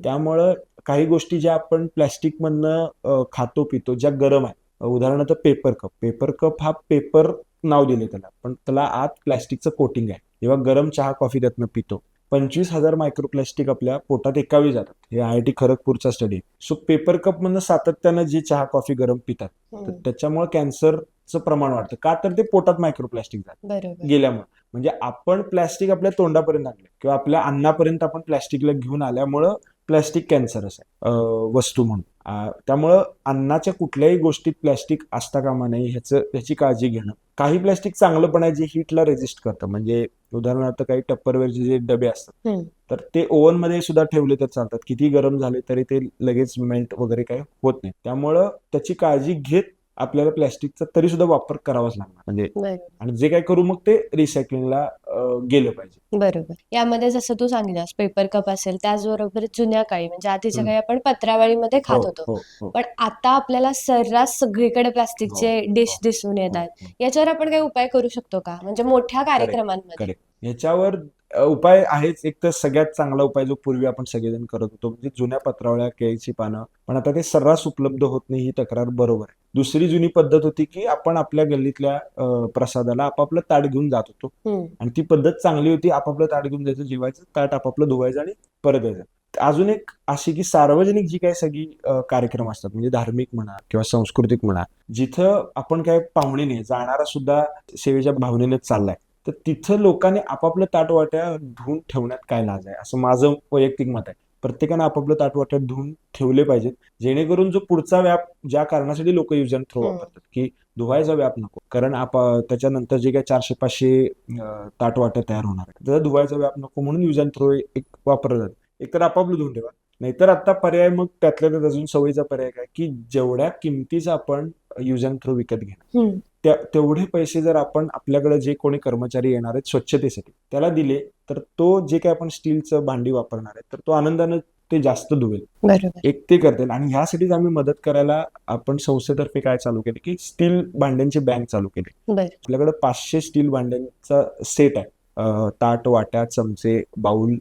त्यामुळं काही गोष्टी ज्या आपण प्लॅस्टिक मधनं खातो पितो ज्या गरम आहे, उदाहरणार्थ पेपर कप हा पेपर नाव दिले त्याला पण त्याला आत प्लॅस्टिकचं कोटिंग आहे. जेव्हा गरम चहा कॉफी त्यातनं पितो 25,000 मायक्रोप्लॅस्टिक आपल्या पोटात एका वेळी जातात. हे IIT खरगपूरचा स्टडी आहे. सो पेपर कप मधनं सातत्यानं जे चहा कॉफी गरम पितात तर त्याच्यामुळे कॅन्सरचं प्रमाण वाढतं. का तर ते पोटात मायक्रोप्लॅस्टिक जातं बरोबर. गेल्यामुळे. म्हणजे आपण प्लॅस्टिक आपल्या तोंडापर्यंत आणलं किंवा आपल्या अन्नापर्यंत आपण प्लॅस्टिकला घेऊन आल्यामुळं प्लॅस्टिक कॅन्सरस आहे वस्तू म्हणून. त्यामुळं अन्नाच्या कुठल्याही गोष्टीत प्लॅस्टिक असता कामा नये ह्याची काळजी घेणं. काही प्लॅस्टिक चांगलं पण आहे जे हीटला रेजिस्ट करतं. म्हणजे उदाहरणार्थ काही टप्परवेअरचे जे डबे असतात तर ते ओव्हन मध्ये सुद्धा ठेवले तर चालतात. किती गरम झाले तरी ते लगेच मेल्ट वगैरे काही होत नाही. त्यामुळं त्याची काळजी घेत आपल्याला प्लॅस्टिकचा तरी सुद्धा वापर करावाच लागणार. म्हणजे आणि जे काय करू मग ते रिसायकलिंगला गेलं पाहिजे. बरोबर. यामध्ये जसं तू सांगितलंस पेपर कप असेल त्याचबरोबर जुन्या काळी म्हणजे आधीच्या काळी आपण पत्रावळीमध्ये खात होतो. पण आता आपल्याला सर्रास सगळीकडे प्लास्टिकचे डिश दिसून येत आहेत. याच्यावर आपण काही उपाय करू शकतो का? म्हणजे मोठ्या कार्यक्रमांमध्ये. करेक्ट. ह्याच्यावर उपाय आहेच. एक तर सगळ्यात चांगला उपाय जो पूर्वी आपण सगळेजण करत होतो म्हणजे जुन्या पत्रावळ्या केळीची पानं पण आता ते सर्रास उपलब्ध होत नाही ही तक्रार बरोबर आहे. दुसरी जुनी पद्धत होती की आपण आपल्या गल्लीतल्या प्रसादाला आपापलं ताट घेऊन जात होतो आणि ती पद्धत चांगली होती. आपापलं ताट घेऊन जायचं, जेवायचं, ताट आपापलं धुवायचं आणि परत यायचं. अजून एक अशी की सार्वजनिक जी काही सगळी कार्यक्रम असतात म्हणजे धार्मिक म्हणा किंवा सांस्कृतिक म्हणा जिथं आपण काय पाहुणे नाही जाणारा सुद्धा सेवेच्या भावनेनेच चाललाय तर तिथं लोकांनी आपापलं ताटवाट्या धुवून ठेवण्यात काय लाज आहे असं माझं वैयक्तिक मत आहे. प्रत्येकानं आपापलं ताटवाट्यात धुवून ठेवले पाहिजेत जेणेकरून जो पुढचा व्याप ज्या कारणासाठी लोक यूज अँड थ्रो वापरतात की धुवायचा व्याप नको. कारण त्याच्यानंतर जे काही 400-500 ताटवाट्या तयार होणार आहे त्याचा धुवायचा व्याप नको म्हणून यूज अँड थ्रो एक वापरलं जातं. एकतर आपापलं धुवून ठेवा. नाहीतर आता पर्याय मग त्यातल्या त्यात अजून सवयीचा पर्याय काय की जेवढ्या किमतीचा आपण यूज अँड थ्रो विकत घेणार तेवढे पैसे जर आपण आपल्याकडे जे कोणी कर्मचारी येणार आहेत स्वच्छतेसाठी त्याला दिले तर तो जे काही आपण स्टीलचं भांडी वापरणार आहे तर तो आनंदानं ते जास्त धुवेल. एक ते करतील आणि ह्यासाठीच आम्ही मदत करायला आपण संस्थेतर्फे काय चालू केले की स्टील भांड्यांची बँक चालू केली. आपल्याकडे 500 स्टील भांड्यांचा सेट आहे. ताट, वाट्या, चमचे, बाउल,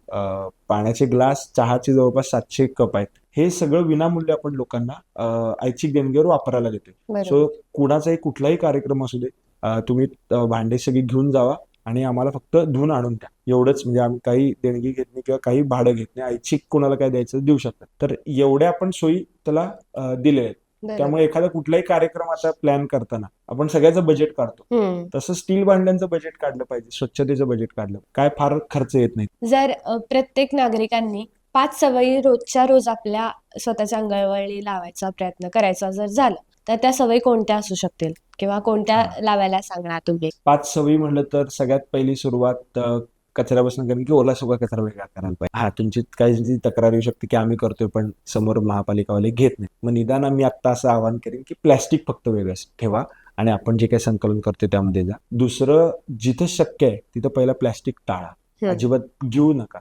पाण्याचे ग्लास, चहाचे जवळपास 700 कप आहेत. हे सगळं विनामूल्य आपण लोकांना ऐच्छिक देणगीवर वापरायला देतोय. सो कुणाचाही कुठलाही कार्यक्रम असू दे तुम्ही भांडे सगळी घेऊन जावा आणि आम्हाला फक्त धुवून आणून द्या एवढंच. म्हणजे आम्ही काही देणगी घेत नाही किंवा काही भाडं घेत नाही. ऐच्छिक कोणाला काय द्यायचं देऊ शकतात. तर एवढ्या आपण सोयी त्याला दिले आहेत. त्यामुळे एखादा कुठलाही कार्यक्रम आता प्लॅन करताना आपण सगळ्याचं बजेट काढतो तसं स्टील भांड्यांचं बजेट काढलं पाहिजे, स्वच्छतेचं बजेट काढलं काय फार खर्च येत नाही. जर प्रत्येक नागरिकांनी 5 सवयी रोजच्या रोज आपल्या स्वतःच्या अंगवळणी लावायचा प्रयत्न करायचा जर झालं तर त्या सवयी कोणत्या असू शकतील किंवा कोणत्या लावायला सांगणार तुम्ही? 5 सवयी म्हणलं तर सगळ्यात पहिली सुरुवात कचऱ्यापासून करेन की ओला सुका कचरा वेगळा करायला पाहिजे. तुमची काही तक्रार येऊ शकते की आम्ही करतोय पण समोर महापालिकावाले घेत नाही. मग निदान मी आता असं आवाहन करेन की प्लॅस्टिक फक्त वेगळं ठेवा आणि आपण जे काही संकलन करतोय त्यामध्ये जा. दुसरं जिथं शक्य आहे तिथं पहिला प्लॅस्टिक टाळा, अजिबात घेऊ नका.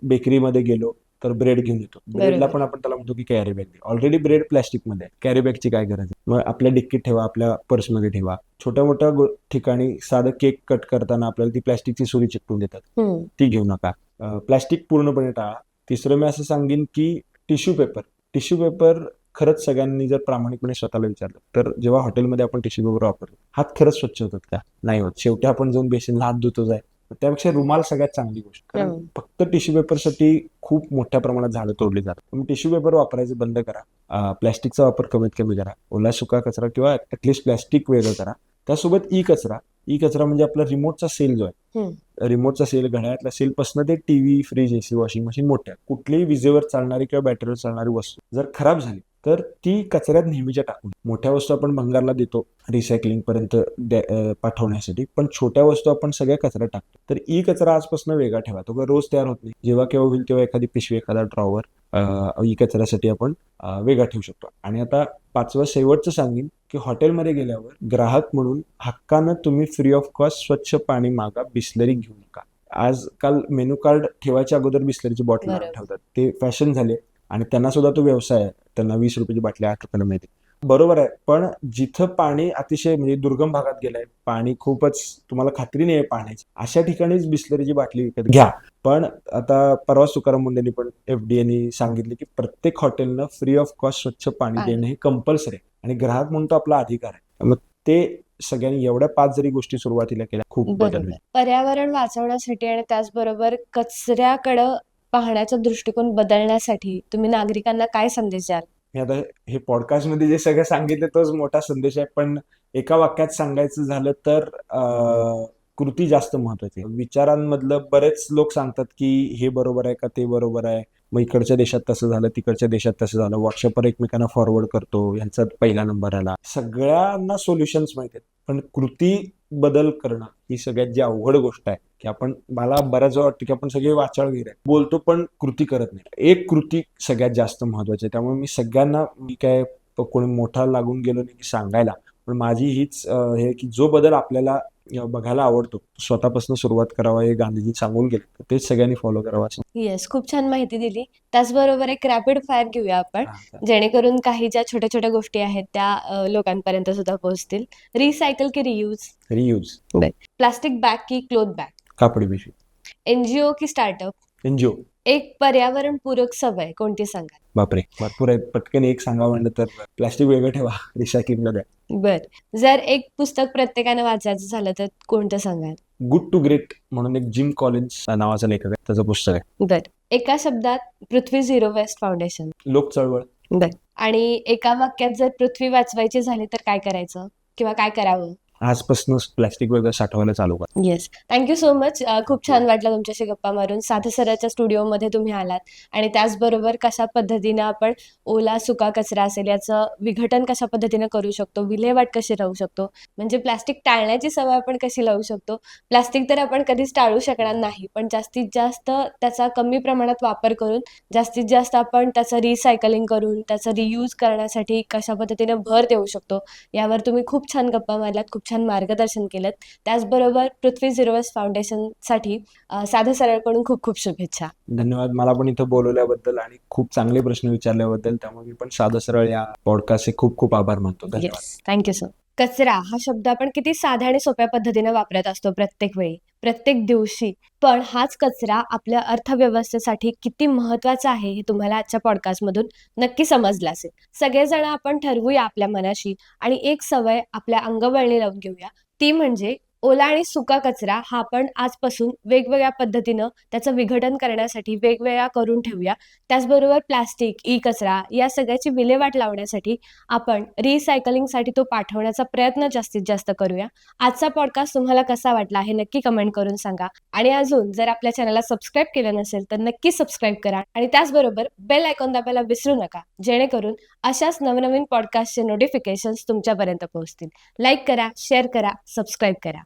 बेकरीमध्ये गेलो तर ब्रेड घेऊन येतो. ब्रेडला बरोबर. पण आपण त्याला म्हणतो की कॅरी बॅग. ऑलरेडी ब्रेड प्लॅस्टिकमध्ये आहे. कॅरी बॅगची काय गरज आहे? मग आपल्या डिक्कीत ठेवा, आपल्या पर्समध्ये ठेवा. छोट्या मोठ्या ठिकाणी साधं केक कट करताना आपल्याला ती प्लॅस्टिकची सुरी चिकटून देतात. हम्म. ती घेऊ नका. प्लॅस्टिक पूर्णपणे टाळा. तिसरं मी असं सांगेन की टिश्यू पेपर खरंच सगळ्यांनी जर प्रामाणिकपणे स्वतःला विचारलं तर जेव्हा हॉटेलमध्ये आपण टिश्यू पेपर वापरतो, हात खरंच स्वच्छ होतात का? नाही होत. शेवटी आपण जाऊन बेसिनला हात धुतोच आहे. त्यापेक्षा रुमाल सगळ्यात चांगली गोष्ट. कारण हम्म. फक्त टिश्यू पेपरसाठी खूप मोठ्या प्रमाणात झाडं तोडली जातात. तुम्ही टिश्यू पेपर वापरायचं बंद करा. प्लॅस्टिकचा वापर कमीत कमी करा. ओला सुका कचरा किंवा ऍटलिस्ट प्लॅस्टिक वेगळं करा. त्यासोबत ई कचरा म्हणजे आपला रिमोटचा सेल जो आहे, हम्म. रिमोटचा सेल, घड्याळातला सेल पासून ते TV, fridge, AC, washing machine, मोठ्या कुठलीही विजेवर चालणारी किंवा बॅटरीवर चालणारी वस्तू जर खराब झाली तर ती कचऱ्यात नेहमीच्या टाकून. मोठ्या वस्तू आपण भंगारला देतो रिसायकलिंग पर्यंत पाठवण्यासाठी, पण छोट्या वस्तू आपण सगळ्या कचऱ्यात टाकतो. तर ई कचरा आजपासून वेगळा ठेवा. तो रोज तयार होत नाही. जेव्हा केव्हा होईल तेव्हा एखादी पिशवी, एखादा ड्रॉवर ई कचऱ्यासाठी आपण वेगळा ठेवू शकतो. आणि आता 5वं शेवटचं सांगेन की हॉटेलमध्ये गेल्यावर ग्राहक म्हणून हक्कानं तुम्ही फ्री ऑफ कॉस्ट स्वच्छ पाणी मागा, बिस्लरी घेऊ नका. आजकाल मेनू कार्ड ठेवायच्या अगोदर बिस्लरीची बॉटल आणून बरोबर. ठेवतात. ते फॅशन झाले आणि त्यांना सुद्धा तो व्यवसाय आहे. त्यांना 20 रुपयाची बाटली 8 रुपयाला मिळते. बरोबर आहे, पण जिथं पाणी अतिशय म्हणजे दुर्गम भागात गेलंय, पाणी खूपच तुम्हाला खात्री नाही आहे पाण्याची, अशा ठिकाणीच बिस्लरीची बाटली विकत घ्या. पण आता परवा तुकाराम मुंडेंनी पण FDAनी सांगितले की प्रत्येक हॉटेलनं फ्री ऑफ कॉस्ट स्वच्छ पाणी पाणी. देणं हे कंपल्सरी आहे आणि ग्राहक म्हणून तो आपला अधिकार आहे. मग ते सगळ्यांनी एवढ्या 5 जरी गोष्टी सुरुवातीला केल्या, खूप बदल बरोबर. होईल. पर्यावरण वाचवण्यासाठी आणि त्याचबरोबर कचऱ्याकडं पाहण्याचा दृष्टिकोन बदलण्यासाठी तुम्ही नागरिकांना काय संदेश द्याल? मी आता हे पॉडकास्टमध्ये जे सगळं सांगितलं तोच मोठा संदेश आहे, पण एका वाक्यात सांगायचं झालं तर कृती जास्त महत्वाची आहे. विचारांमधलं बरेच लोक सांगतात की हे बरोबर आहे का, ते बरोबर आहे, मग इकडच्या देशात तसं झालं, तिकडच्या देशात तसं झालं, व्हॉट्सअपवर एकमेकांना फॉरवर्ड करतो, यांचा पहिला नंबर आला. सगळ्यांना सोल्युशन्स माहिती आहेत, पण कृती बदल करणं ही सगळ्यात जी अवघड गोष्ट आहे. की मला बऱ्याच वेळा वाटतं की आपण सगळे वाचाळवीर आहे, बोलतो पण कृती करत नाही. एक कृती सगळ्यात जास्त महत्वाची आहे. त्यामुळे मी सगळ्यांना, मी काय कोणी मोठा लागून गेलो नाही की सांगायला, पण माझी हीच हे की जो बदल आपल्याला बघायला आवडतो स्वतःपासून सुरुवात करावा, हे गांधीजी सांगून गेले, तर तेच सगळ्यांनी फॉलो करावं असं. येस, खूप छान माहिती दिली. त्याचबरोबर एक रॅपिड फायर घेऊया आपण, जेणेकरून काही ज्या छोट्या छोट्या गोष्टी आहेत त्या लोकांपर्यंत सुद्धा पोहोचतील. रिसायकल की रियूज? रियूज. प्लास्टिक बॅग की क्लोथ बॅग? कापडी पिशवी. NGO की स्टार्टअप? NGO. एक पर्यावरण पूरक सवय कोणती सांगाल? बापरे, भरपूर आहेत. पटकन एक सांगावं म्हणलं तर प्लास्टिक वेगळं ठेवा, रिसायकलिंगला द्या. बर. जर एक पुस्तक प्रत्येकाने वाचायचं झालं तर कोणतं सांगाल? गुड टू ग्रेट म्हणून एक जिम कॉलिन्स नावाचा लेखक आहे, त्याचं पुस्तक आहे. बर. एका शब्दात पृथ्वी झिरो वेस्ट फाउंडेशन? लोक चळवळ. बर. आणि एका वाक्यात जर पृथ्वी वाचवायची झाली तर काय करायचं किंवा काय करावं? आजपासूनच प्लास्टिक वगैरे साठवायला चालू करा. Yes, thank you so much. खूप छान वाटलं तुमच्याशी गप्पा मारून. साधं सरळच्या स्टुडिओमध्ये तुम्ही आलात आणि त्याचबरोबर कशा पद्धतीनं आपण ओला सुका कचरा असेल याचं विघटन कशा पद्धतीनं करू शकतो, विल्हेवाट कशी राहू शकतो, म्हणजे प्लास्टिक टाळण्याची सवय आपण कशी लावू शकतो. प्लास्टिक तर आपण कधीच टाळू शकणार नाही, पण जास्तीत जास्त त्याचा कमी प्रमाणात वापर करून जास्तीत जास्त आपण त्याचं रिसायकलिंग करून त्याचं रियूज करण्यासाठी कशा पद्धतीनं भर देऊ शकतो, यावर तुम्ही खूप छान गप्पा मारलात, खूप छान मार्गदर्शन केलं. त्याचबरोबर पृथ्वी झिरो वेस्ट फाउंडेशनसाठी साधं सरळकडून खूप खूप शुभेच्छा. धन्यवाद मला पण इथं बोलवल्याबद्दल आणि खूप चांगले प्रश्न विचारल्याबद्दल. त्यामुळे मी पण साधं सरळ या पॉडकास्टचे खूप खूप आभार मानतो. धन्यवाद. Thank you sir. कचरा हा शब्द आपण किती साध्या आणि सोप्या पद्धतीने वापरत असतो प्रत्येक वेळी, प्रत्येक दिवशी, पण हाच कचरा आपल्या अर्थव्यवस्थेसाठी किती महत्वाचा आहे हे तुम्हाला आजच्या पॉडकास्टमधून नक्की समजलं असेल. सगळेजण आपण ठरवूया आपल्या मनाशी आणि एक सवय आपल्या अंगवळणी लावून घेऊया, ती म्हणजे ओला आणि सुका कचरा हा आपण आजपासून वेगवेगळ्या पद्धतीनं त्याचं विघटन करण्यासाठी वेगवेगळ्या करून ठेवूया. त्याचबरोबर प्लास्टिक, ई कचरा या सगळ्याची विल्हेवाट लावण्यासाठी आपण रिसायकलिंगसाठी तो पाठवण्याचा प्रयत्न जास्तीत जास्त करूया. आजचा पॉडकास्ट तुम्हाला कसा वाटला हे नक्की कमेंट करून सांगा. आणि अजून जर आपल्या चॅनलला सबस्क्राईब केलं नसेल तर नक्की सबस्क्राईब करा आणि त्याचबरोबर बेल आयकॉन दाबायला विसरू नका, जेणेकरून अशाच नवनवीन पॉडकास्टचे नोटिफिकेशन्स तुमच्यापर्यंत पोहोचतील. लाईक करा, शेअर करा, सबस्क्राईब करा.